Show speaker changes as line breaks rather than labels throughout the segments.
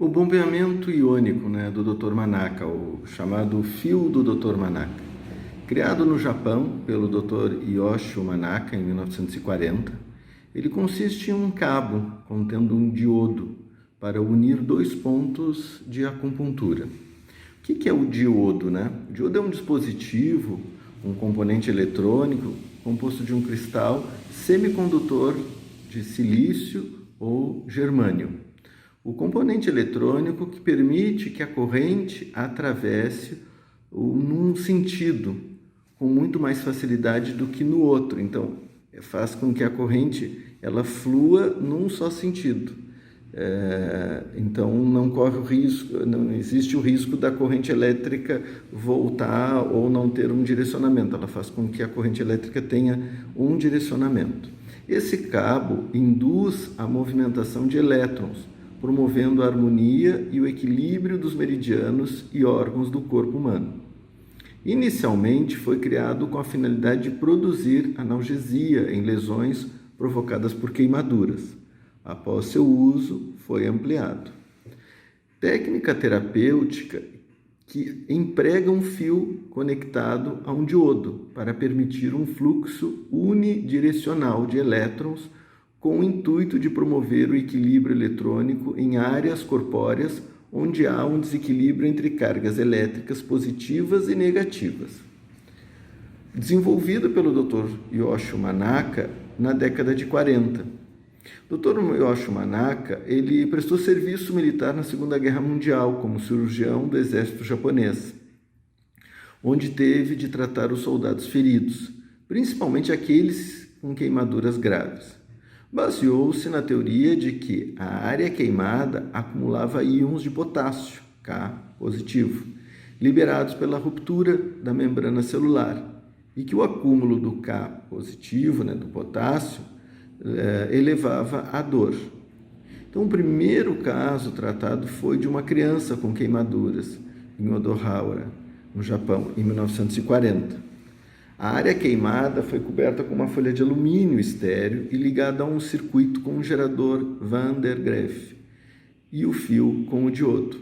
O bombeamento iônico, do Dr. Manaka, o chamado fio do Dr. Manaka, criado no Japão pelo Dr. Yoshio Manaka em 1940, ele consiste em um cabo contendo um diodo para unir dois pontos de acupuntura. O que é o diodo? O diodo é um dispositivo, um componente eletrônico composto de um cristal semicondutor de silício ou germânio. O componente eletrônico que permite que a corrente atravesse num sentido com muito mais facilidade do que no outro. Então, faz com que a corrente ela flua num só sentido. Então, não corre o risco, não existe o risco da corrente elétrica voltar ou não ter um direcionamento. Ela faz com que a corrente elétrica tenha um direcionamento. Esse cabo induz a movimentação de elétrons, promovendo a harmonia e o equilíbrio dos meridianos e órgãos do corpo humano. Inicialmente foi criado com a finalidade de produzir analgesia em lesões provocadas por queimaduras. Após seu uso, foi ampliado. Técnica terapêutica que emprega um fio conectado a um diodo para permitir um fluxo unidirecional de elétrons com o intuito de promover o equilíbrio eletrônico em áreas corpóreas onde há um desequilíbrio entre cargas elétricas positivas e negativas. Desenvolvido pelo Dr. Yoshio Manaka na década de 40. Dr. Yoshio Manaka, ele prestou serviço militar na Segunda Guerra Mundial como cirurgião do exército japonês, onde teve de tratar os soldados feridos, principalmente aqueles com queimaduras graves. Baseou-se na teoria de que a área queimada acumulava íons de potássio, K positivo, liberados pela ruptura da membrana celular, e que o acúmulo do K positivo, do potássio, elevava a dor. Então, o primeiro caso tratado foi de uma criança com queimaduras em Odawara, no Japão, em 1940. A área queimada foi coberta com uma folha de alumínio estéreo e ligada a um circuito com um gerador Van der Graaf e o fio com o diodo.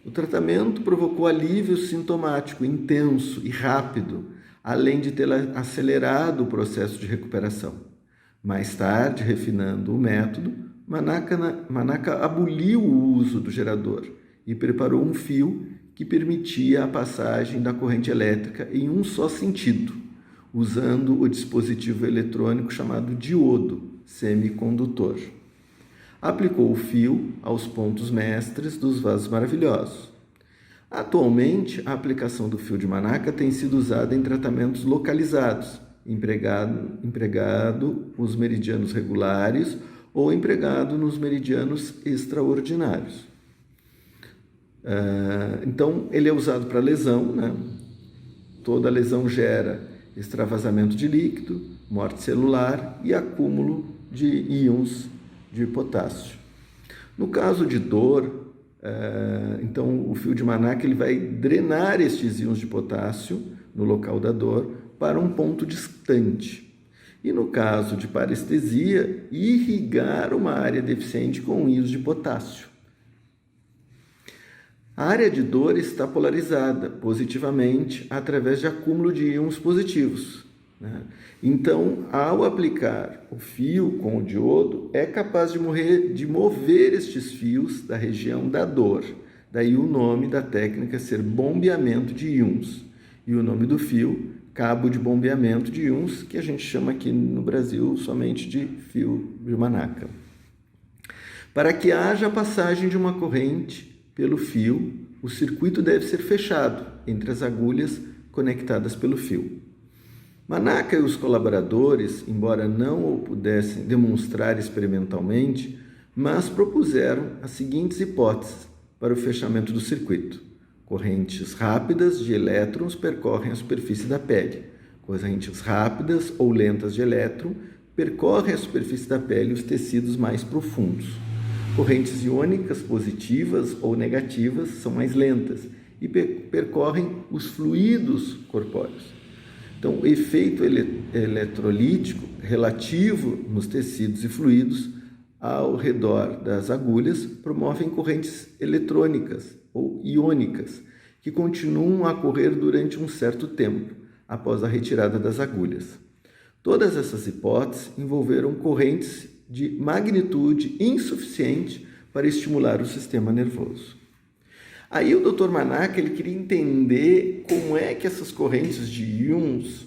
O tratamento provocou alívio sintomático intenso e rápido, além de ter acelerado o processo de recuperação. Mais tarde, refinando o método, Manaka aboliu o uso do gerador e preparou um fio que permitia a passagem da corrente elétrica em um só sentido, usando o dispositivo eletrônico chamado diodo semicondutor. Aplicou o fio aos pontos mestres dos vasos maravilhosos. Atualmente, a aplicação do fio de Manaka tem sido usada em tratamentos localizados, empregado os meridianos regulares ou empregado nos meridianos extraordinários. Então, ele é usado para lesão, Toda lesão gera extravasamento de líquido, morte celular e acúmulo de íons de potássio. No caso de dor, então o fio de Manaka ele vai drenar estes íons de potássio no local da dor para um ponto distante. E no caso de parestesia, irrigar uma área deficiente com íons de potássio. A área de dor está polarizada positivamente através de acúmulo de íons positivos. Então, ao aplicar o fio com o diodo, é capaz de mover estes fios da região da dor. Daí o nome da técnica ser bombeamento de íons. E o nome do fio, cabo de bombeamento de íons, que a gente chama aqui no Brasil somente de fio de Manaka. Para que haja passagem de uma corrente pelo fio, o circuito deve ser fechado entre as agulhas conectadas pelo fio. Manaka e os colaboradores, embora não o pudessem demonstrar experimentalmente, mas propuseram as seguintes hipóteses para o fechamento do circuito. Correntes rápidas de elétrons percorrem a superfície da pele. Correntes rápidas ou lentas de elétron percorrem a superfície da pele e os tecidos mais profundos. Correntes iônicas positivas ou negativas são mais lentas e percorrem os fluidos corpóreos. Então, o efeito eletrolítico relativo nos tecidos e fluidos ao redor das agulhas promovem correntes eletrônicas ou iônicas, que continuam a correr durante um certo tempo, após a retirada das agulhas. Todas essas hipóteses envolveram correntes de magnitude insuficiente para estimular o sistema nervoso. Aí o Dr. Manaka ele queria entender como é que essas correntes de íons,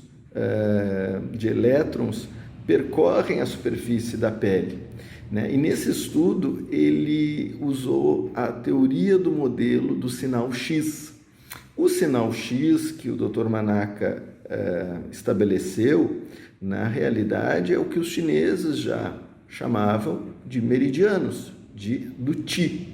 de elétrons, percorrem a superfície da pele, né? E nesse estudo ele usou a teoria do modelo do sinal X. O sinal X que o Dr. Manaka estabeleceu, na realidade, é o que os chineses já chamavam de meridianos, do Qi.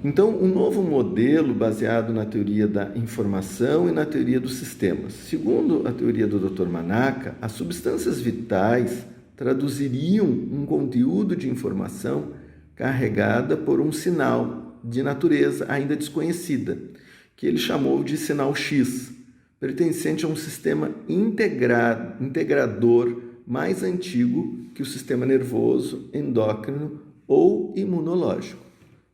Então, um novo modelo baseado na teoria da informação e na teoria dos sistemas. Segundo a teoria do Dr. Manaka, as substâncias vitais traduziriam um conteúdo de informação carregada por um sinal de natureza ainda desconhecida, que ele chamou de sinal X, pertencente a um sistema integrador mais antigo que o sistema nervoso, endócrino ou imunológico.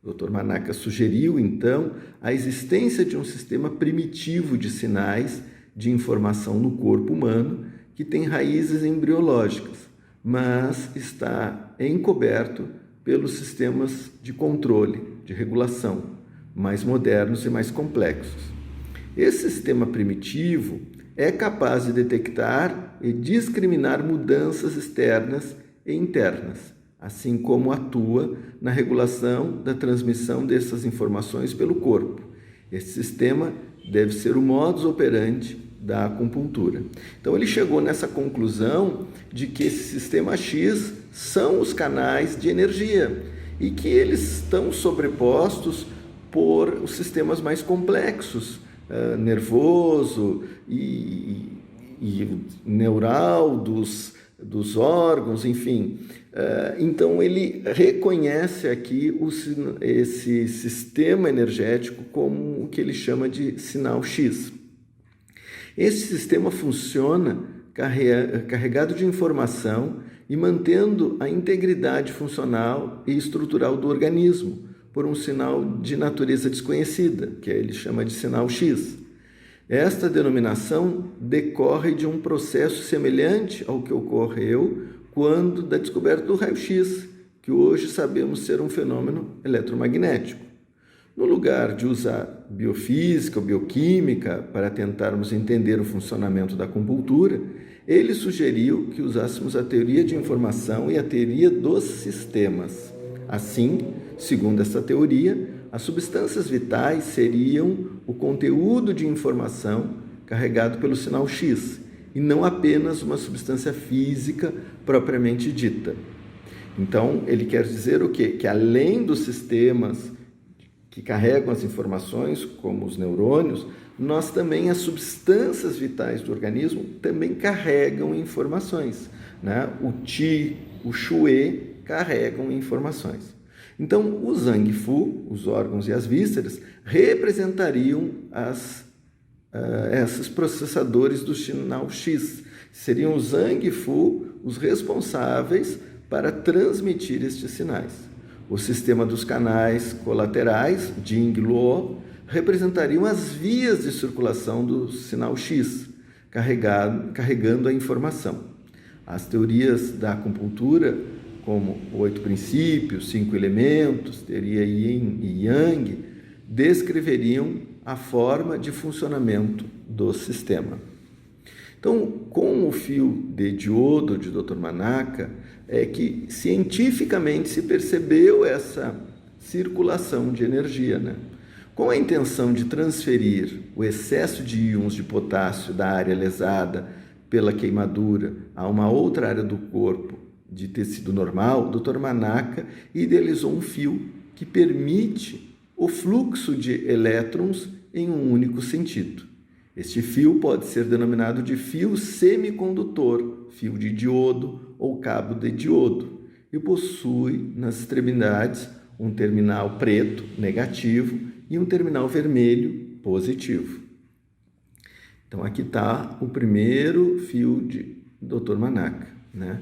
O Dr. Manaka sugeriu, então, a existência de um sistema primitivo de sinais de informação no corpo humano que tem raízes embriológicas, mas está encoberto pelos sistemas de controle, de regulação, mais modernos e mais complexos. Esse sistema primitivo é capaz de detectar e discriminar mudanças externas e internas, assim como atua na regulação da transmissão dessas informações pelo corpo. Esse sistema deve ser o modus operandi da acupuntura. Então ele chegou nessa conclusão de que esse sistema X são os canais de energia e que eles estão sobrepostos por os sistemas mais complexos, nervoso e neural dos órgãos, enfim. Então ele reconhece aqui esse sistema energético como o que ele chama de sinal X. Esse sistema funciona carregado de informação e mantendo a integridade funcional e estrutural do organismo por um sinal de natureza desconhecida, que ele chama de sinal X. Esta denominação decorre de um processo semelhante ao que ocorreu quando da descoberta do raio-x, que hoje sabemos ser um fenômeno eletromagnético. No lugar de usar biofísica ou bioquímica para tentarmos entender o funcionamento da acupuntura, ele sugeriu que usássemos a teoria de informação e a teoria dos sistemas. Assim, segundo essa teoria, as substâncias vitais seriam o conteúdo de informação carregado pelo sinal X, e não apenas uma substância física propriamente dita. Então, ele quer dizer o quê? Que além dos sistemas que carregam as informações, como os neurônios, nós também, as substâncias vitais do organismo, também carregam informações, né? O Qi, o Shui carregam informações. Então, o Zhang Fu, os órgãos e as vísceras, representariam esses processadores do sinal X. Seriam os Zhang Fu os responsáveis para transmitir estes sinais. O sistema dos canais colaterais, Jing Luo, representariam as vias de circulação do sinal X, carregando a informação. As teorias da acupuntura, como 8 princípios, 5 elementos, teoria Yin e Yang, descreveriam a forma de funcionamento do sistema. Então, com o fio de diodo de Dr. Manaka, é que cientificamente se percebeu essa circulação de energia, né? Com a intenção de transferir o excesso de íons de potássio da área lesada pela queimadura a uma outra área do corpo de tecido normal, Dr. Manaka idealizou um fio que permite o fluxo de elétrons em um único sentido. Este fio pode ser denominado de fio semicondutor, fio de diodo ou cabo de diodo, e possui nas extremidades um terminal preto, negativo, e um terminal vermelho, positivo. Então, aqui está o primeiro fio de Dr. Manaka, né?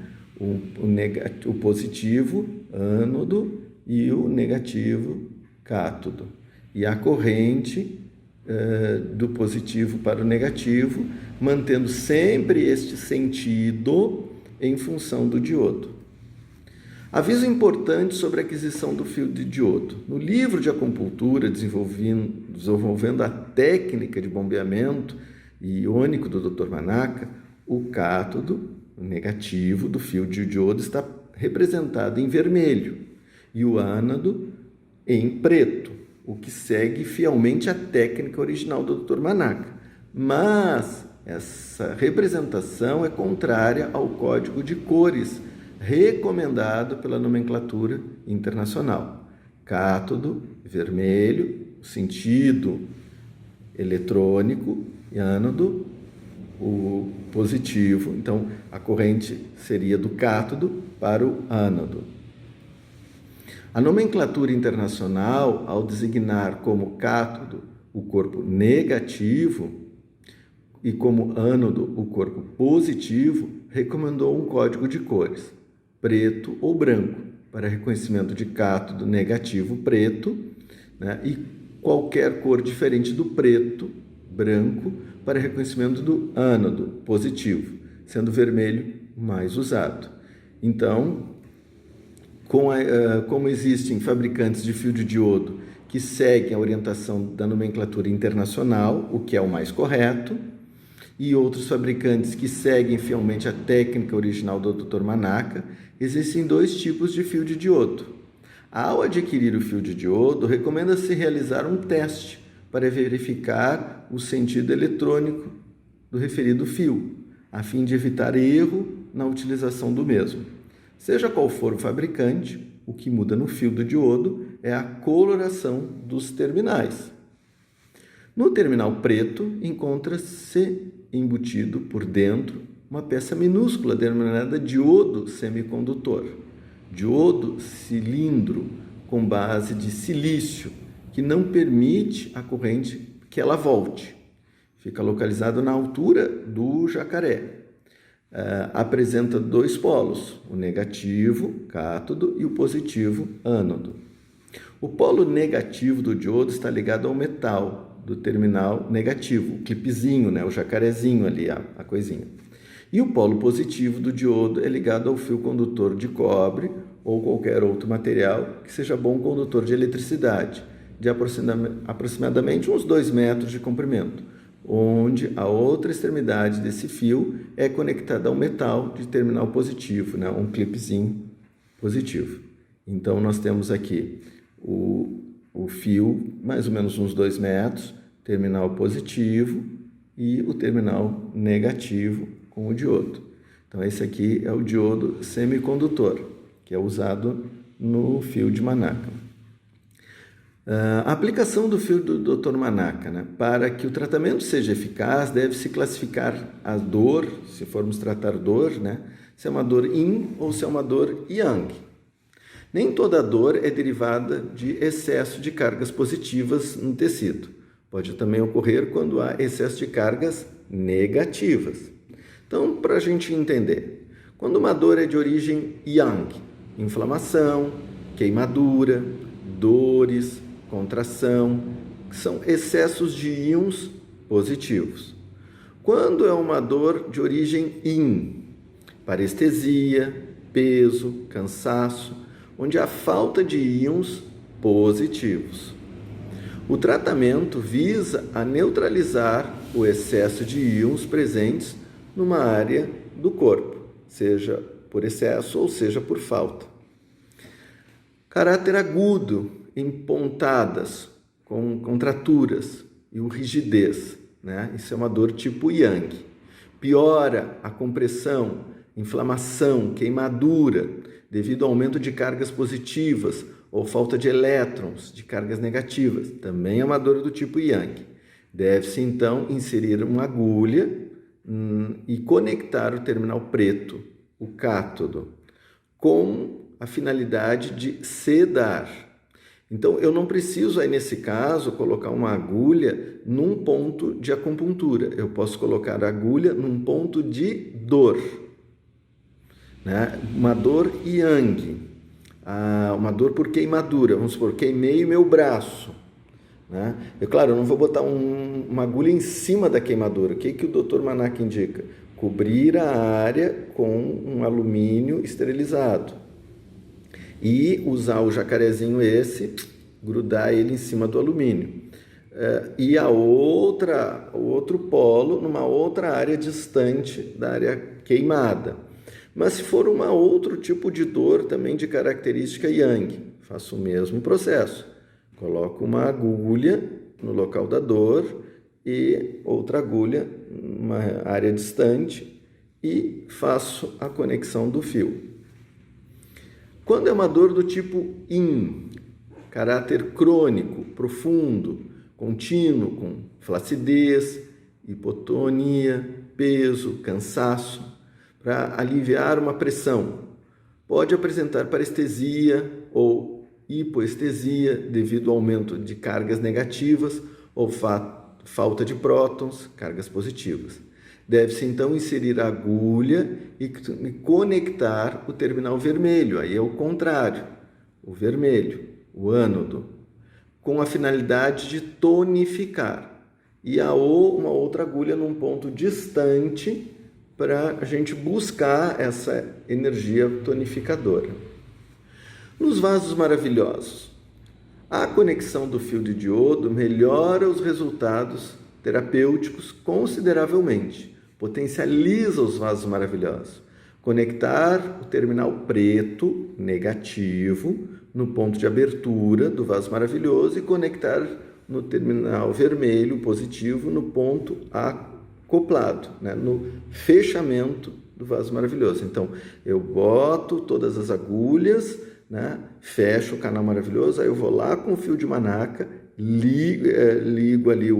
O positivo ânodo, e o negativo, cátodo. E a corrente do positivo para o negativo, mantendo sempre este sentido em função do diodo. Aviso importante sobre a aquisição do fio de diodo. No livro de acupuntura, desenvolvendo a técnica de bombeamento iônico do Dr. Manaka, o cátodo, o negativo do fio de diodo, está representado em vermelho e o ânodo em preto, o que segue fielmente a técnica original do Dr. Manaka. Mas essa representação é contrária ao código de cores recomendado pela nomenclatura internacional. Cátodo, vermelho, sentido eletrônico, e ânodo, o positivo. Então, a corrente seria do cátodo para o ânodo. A nomenclatura internacional, ao designar como cátodo o corpo negativo e como ânodo o corpo positivo, recomendou um código de cores, preto ou branco, para reconhecimento de cátodo negativo preto, né, e qualquer cor diferente do preto, branco, para reconhecimento do ânodo positivo, sendo vermelho mais usado. Então, como existem fabricantes de fio de diodo que seguem a orientação da nomenclatura internacional, o que é o mais correto, e outros fabricantes que seguem fielmente a técnica original do Dr. Manaka, existem dois tipos de fio de diodo. Ao adquirir o fio de diodo, recomenda-se realizar um teste para verificar o sentido eletrônico do referido fio, a fim de evitar erro na utilização do mesmo. Seja qual for o fabricante, o que muda no fio do diodo é a coloração dos terminais. No terminal preto, encontra-se embutido por dentro uma peça minúscula denominada diodo semicondutor, diodo cilindro com base de silício, que não permite a corrente que ela volte. Fica localizado na altura do jacaré. Apresenta dois polos, o negativo, cátodo, e o positivo, ânodo. O polo negativo do diodo está ligado ao metal do terminal negativo, o clipezinho, né, o jacarezinho ali, a coisinha. E o polo positivo do diodo é ligado ao fio condutor de cobre ou qualquer outro material que seja bom condutor de eletricidade, de aproximadamente uns 2 metros de comprimento, onde a outra extremidade desse fio é conectada ao metal de terminal positivo, né? Um clipezinho positivo. Então, nós temos aqui o fio, mais ou menos uns 2 metros, terminal positivo e o terminal negativo com o diodo. Então, esse aqui é o diodo semicondutor, que é usado no fio de Manaka. A aplicação do fio do Dr. Manaka, né? Para que o tratamento seja eficaz, deve-se classificar a dor, se formos tratar dor, né? Se é uma dor yin ou se é uma dor yang. Nem toda dor é derivada de excesso de cargas positivas no tecido. Pode também ocorrer quando há excesso de cargas negativas. Então, para a gente entender, quando uma dor é de origem yang, inflamação, queimadura, dores, contração, são excessos de íons positivos. Quando é uma dor de origem yin, parestesia, peso, cansaço, onde há falta de íons positivos. O tratamento visa a neutralizar o excesso de íons presentes numa área do corpo, seja por excesso ou seja por falta. Caráter agudo em pontadas, com contraturas e rigidez, né? Isso é uma dor tipo yang. Piora a compressão, inflamação, queimadura, devido ao aumento de cargas positivas ou falta de elétrons, de cargas negativas. Também é uma dor do tipo yang. Deve-se, então, inserir uma agulha e conectar o terminal preto, o cátodo, com a finalidade de sedar. Então, eu não preciso, aí, nesse caso, colocar uma agulha num ponto de acupuntura. Eu posso colocar a agulha num ponto de dor, né? Uma dor yang. uma dor por queimadura. Vamos supor, queimei meu braço, né? Claro, eu não vou botar uma agulha em cima da queimadura. O que o Dr. Manac indica? Cobrir a área com um alumínio esterilizado e usar o jacarezinho grudar ele em cima do alumínio. E o outro polo numa outra área distante da área queimada. Mas se for outro tipo de dor também de característica yang, faço o mesmo processo. Coloco uma agulha no local da dor e outra agulha numa área distante e faço a conexão do fio. Quando é uma dor do tipo yin, caráter crônico, profundo, contínuo, com flacidez, hipotonia, peso, cansaço, para aliviar uma pressão, pode apresentar parestesia ou hipoestesia devido ao aumento de cargas negativas ou falta de prótons, cargas positivas. Deve-se então inserir a agulha e conectar o terminal vermelho, aí é o contrário, o vermelho, o ânodo, com a finalidade de tonificar. E uma outra agulha num ponto distante para a gente buscar essa energia tonificadora. Nos vasos maravilhosos, a conexão do fio de diodo melhora os resultados terapêuticos consideravelmente, potencializa os vasos maravilhosos. Conectar o terminal preto, negativo, no ponto de abertura do vaso maravilhoso e conectar no terminal vermelho, positivo, no ponto acoplado, né, no fechamento do vaso maravilhoso. Então, eu boto todas as agulhas, né, fecho o canal maravilhoso, aí eu vou lá com o fio de manaca, ligo ali,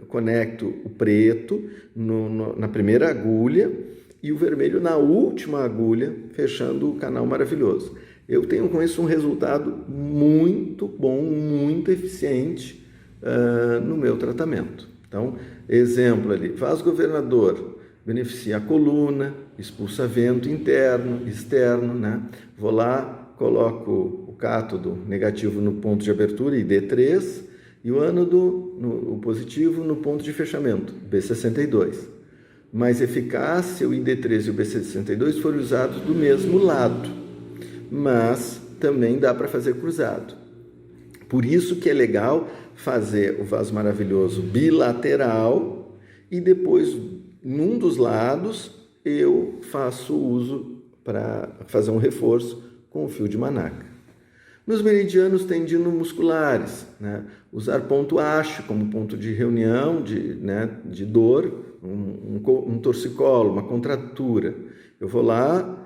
conecto o preto na primeira agulha e o vermelho na última agulha, fechando o canal maravilhoso. Eu tenho com isso um resultado muito bom, muito eficiente no meu tratamento. Então, exemplo ali, vaso governador beneficia a coluna, expulsa vento interno, externo, né? Vou lá, coloco o cátodo negativo no ponto de abertura, ID3, e o ânodo, o positivo, no ponto de fechamento, B62. Mais eficaz se o ID3 e o B62 forem usados do mesmo lado, mas também dá para fazer cruzado. Por isso que é legal fazer o vaso maravilhoso bilateral e depois, num dos lados, eu faço uso para fazer um reforço com o fio de manaca. Nos meridianos tendinomusculares, né, usar ponto ASH como ponto de reunião, de dor, um torcicolo, uma contratura. Eu vou lá,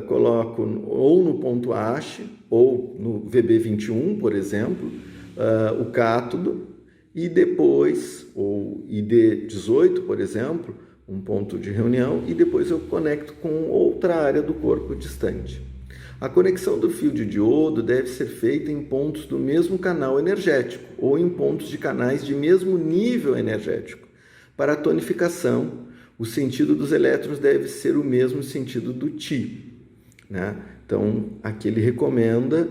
coloco ou no ponto ASH ou no VB21, por exemplo, o cátodo e depois, ou ID18, por exemplo, um ponto de reunião, e depois eu conecto com outra área do corpo distante. A conexão do fio de diodo deve ser feita em pontos do mesmo canal energético ou em pontos de canais de mesmo nível energético. Para a tonificação, o sentido dos elétrons deve ser o mesmo sentido do Ti, né? Então, aqui ele recomenda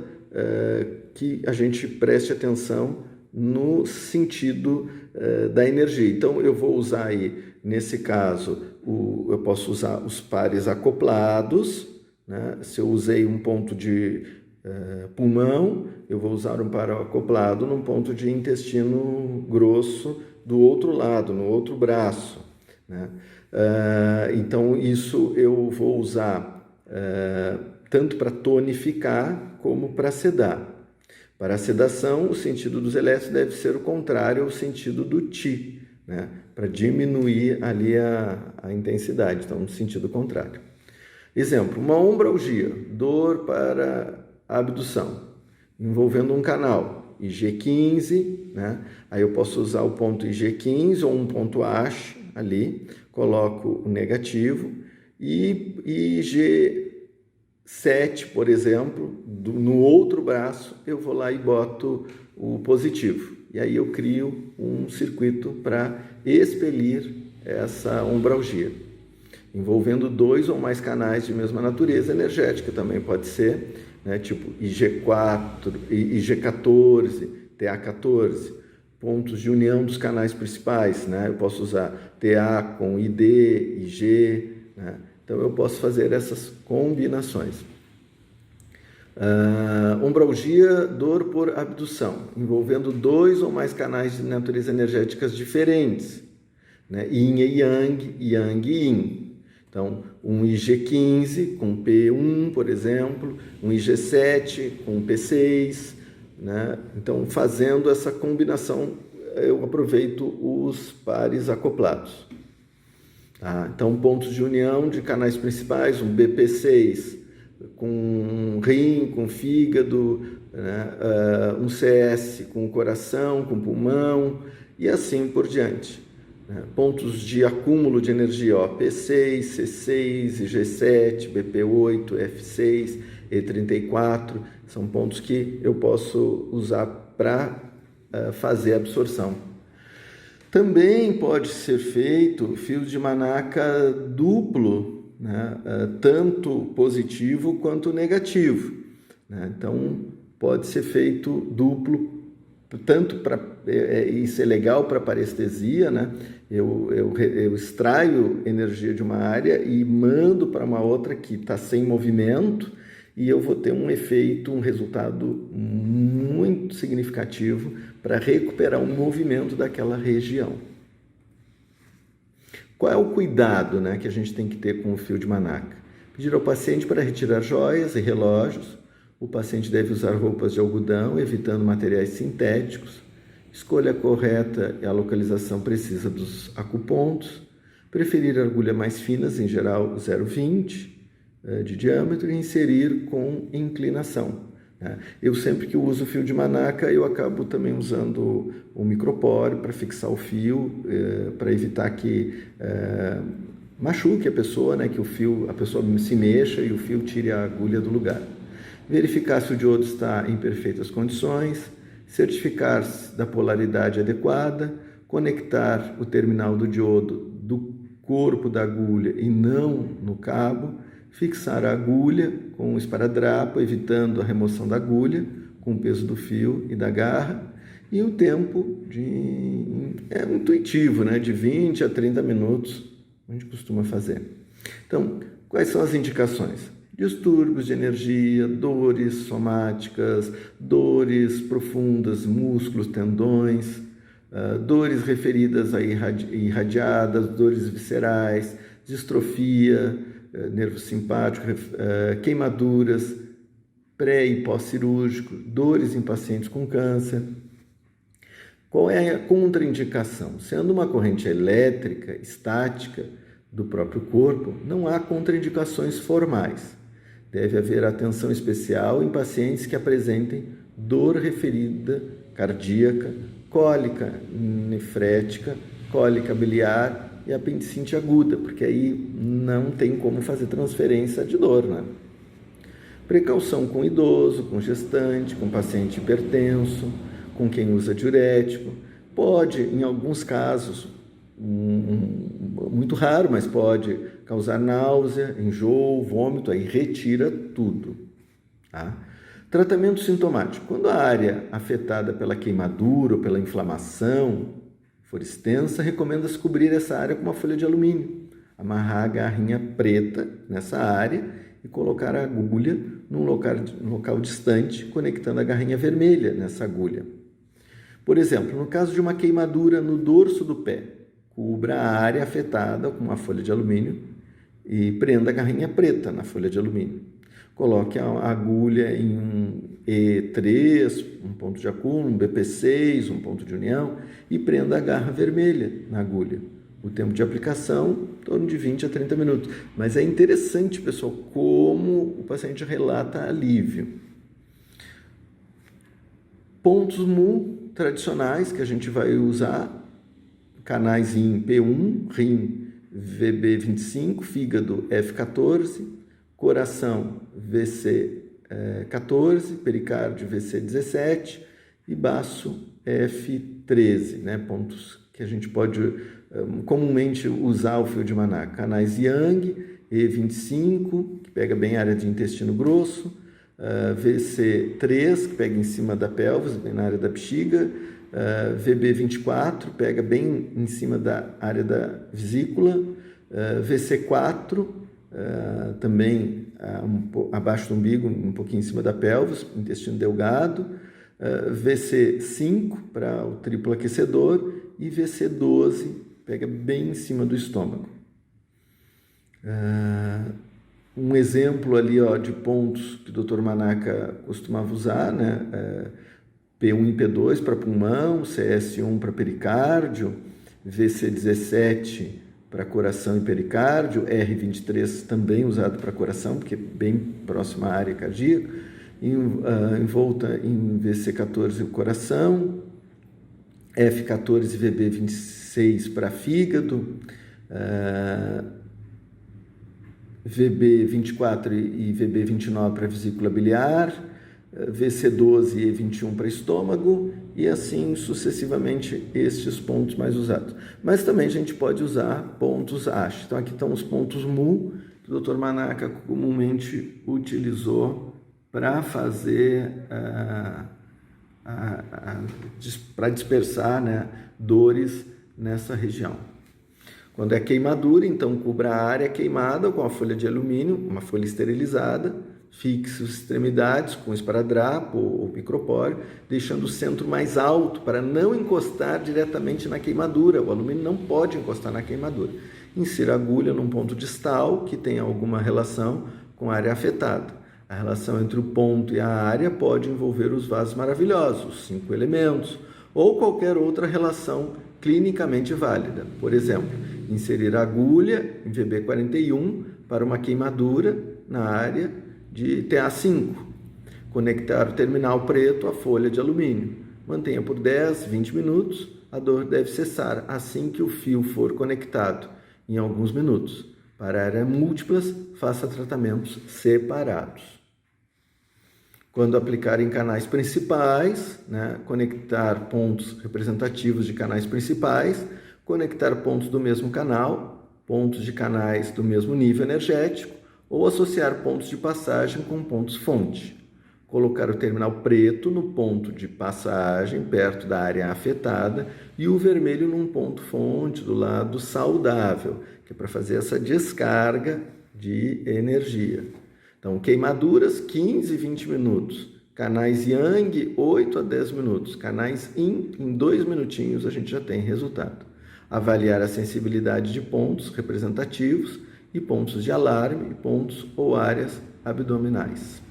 que a gente preste atenção no sentido da energia. Então, eu vou usar aí, nesse caso, eu posso usar os pares acoplados, né? Se eu usei um ponto de pulmão, eu vou usar um par acoplado num ponto de intestino grosso do outro lado, no outro braço, né? Então, isso eu vou usar tanto para tonificar como para sedar. Para a sedação, o sentido dos elétrons deve ser o contrário ao sentido do Ti, né? Para diminuir ali a intensidade, então, no sentido contrário. Exemplo, uma ombralgia, dor para a abdução, envolvendo um canal IG15, né? Aí eu posso usar o ponto IG15 ou um ponto ASH ali, coloco o negativo, e IG7, por exemplo, no outro braço, eu vou lá e boto o positivo. E aí eu crio um circuito para expelir essa ombralgia, envolvendo 2 ou mais canais de mesma natureza energética, também pode ser, né, tipo IG4, IG14, TA14, pontos de união dos canais principais, né? Eu posso usar TA com ID, IG, né? Então eu posso fazer essas combinações. Umbralgia, dor por abdução, envolvendo 2 ou mais canais de natureza energéticas diferentes, né? Yin e Yang, Yang e Yin. Então, um IG15 com P1, por exemplo, um IG7 com P6, né? Então, fazendo essa combinação, eu aproveito os pares acoplados. Tá? Então, pontos de união de canais principais, um BP6 com rim, com fígado, né? Um CS com coração, com pulmão e assim por diante. Pontos de acúmulo de energia, ó, P6, C6, IG7, BP8, F6, E34, são pontos que eu posso usar para fazer a absorção. Também pode ser feito fio de manaca duplo, né? Tanto positivo quanto negativo, né? Então pode ser feito duplo, tanto para isso é legal para parestesia, né? Eu extraio energia de uma área e mando para uma outra que está sem movimento e eu vou ter um efeito, um resultado muito significativo para recuperar o movimento daquela região. Qual é o cuidado, né, que a gente tem que ter com o fio de manaca? Pedir ao paciente para retirar joias e relógios. O paciente deve usar roupas de algodão, evitando materiais sintéticos. Escolha correta e a localização precisa dos acupontos. Preferir agulhas mais finas, em geral 0,20 de diâmetro, e inserir com inclinação. Eu sempre que uso o fio de manaca, eu acabo também usando o micropore para fixar o fio, para evitar que machuque a pessoa, né? Que a pessoa se mexa e o fio tire a agulha do lugar. Verificar se o diodo está em perfeitas condições, certificar-se da polaridade adequada, conectar o terminal do diodo do corpo da agulha e não no cabo, fixar a agulha com um esparadrapo, evitando a remoção da agulha com o peso do fio e da garra, e o tempo é intuitivo, né? De 20 a 30 minutos, a gente costuma fazer. Então, quais são as indicações? Distúrbios de energia, dores somáticas, dores profundas, músculos, tendões, dores referidas a irradiadas, dores viscerais, distrofia, nervo simpático, queimaduras, pré e pós-cirúrgico, dores em pacientes com câncer. Qual é a contraindicação? Sendo uma corrente elétrica, estática do próprio corpo, não há contraindicações formais. Deve haver atenção especial em pacientes que apresentem dor referida cardíaca, cólica nefrética, cólica biliar e apendicite aguda, porque aí não tem como fazer transferência de dor, né? Precaução com idoso, com gestante, com paciente hipertenso, com quem usa diurético. Pode, em alguns casos, muito raro, mas pode causar náusea, enjoo, vômito, aí retira tudo. Tá? Tratamento sintomático. Quando a área afetada pela queimadura ou pela inflamação for extensa, recomenda-se cobrir essa área com uma folha de alumínio, amarrar a garrinha preta nessa área e colocar a agulha num local distante, conectando a garrinha vermelha nessa agulha. Por exemplo, no caso de uma queimadura no dorso do pé, cubra a área afetada com uma folha de alumínio e prenda a garrinha preta na folha de alumínio. Coloque a agulha em um E3, um ponto de acúmulo, um BP6, um ponto de união, e prenda a garra vermelha na agulha. O tempo de aplicação, em torno de 20 a 30 minutos. Mas é interessante, pessoal, como o paciente relata alívio. Pontos mu tradicionais que a gente vai usar, canais em P1, rim VB25, fígado F14, coração VC14, pericárdio VC17 e baço F13, né? Pontos que a gente pode comumente usar o fio de manaca. Canais Yang, E25, que pega bem a área de intestino grosso, VC3, que pega em cima da pelvis, bem na área da bexiga, VB24, pega bem em cima da área da vesícula, VC4, também abaixo do umbigo, um pouquinho em cima da pelvis, intestino delgado, VC5 para o triplo aquecedor e VC12 pega bem em cima do estômago. Um exemplo ali de pontos que o Dr. Manaka costumava usar, né? P1 e P2 para pulmão, CS1 para pericárdio, VC17 para coração e pericárdio, R23 também usado para coração, porque é bem próximo à área cardíaca, envolta em VC14 o coração, F14 e VB26 para fígado, VB24 e VB29 para vesícula biliar, VC12 e E21 para estômago e assim sucessivamente estes pontos mais usados. Mas também a gente pode usar pontos ASH. Então aqui estão os pontos MU que o Dr. Manaka comumente utilizou para fazer, para dispersar, né, dores nessa região. Quando é queimadura, então cubra a área queimada com a folha de alumínio, uma folha esterilizada, fixe as extremidades com esparadrapo ou micropore, deixando o centro mais alto para não encostar diretamente na queimadura. O alumínio não pode encostar na queimadura. Insira a agulha num ponto distal que tenha alguma relação com a área afetada. A relação entre o ponto e a área pode envolver os vasos maravilhosos, os 5 elementos, ou qualquer outra relação clinicamente válida. Por exemplo, inserir a agulha em VB41 para uma queimadura na área de TA5. Conectar o terminal preto à folha de alumínio. Mantenha por 10, 20 minutos. A dor deve cessar assim que o fio for conectado, em alguns minutos. Para áreas múltiplas, faça tratamentos separados. Quando aplicar em canais principais, né, conectar pontos representativos de canais principais, conectar pontos do mesmo canal, pontos de canais do mesmo nível energético, ou associar pontos de passagem com pontos fonte. Colocar o terminal preto no ponto de passagem, perto da área afetada, e o vermelho num ponto fonte, do lado saudável, que é para fazer essa descarga de energia. Então, queimaduras, 15 e 20 minutos. Canais Yang, 8 a 10 minutos. Canais Yin, em 2 minutinhos a gente já tem resultado. Avaliar a sensibilidade de pontos representativos e pontos de alarme, pontos ou áreas abdominais.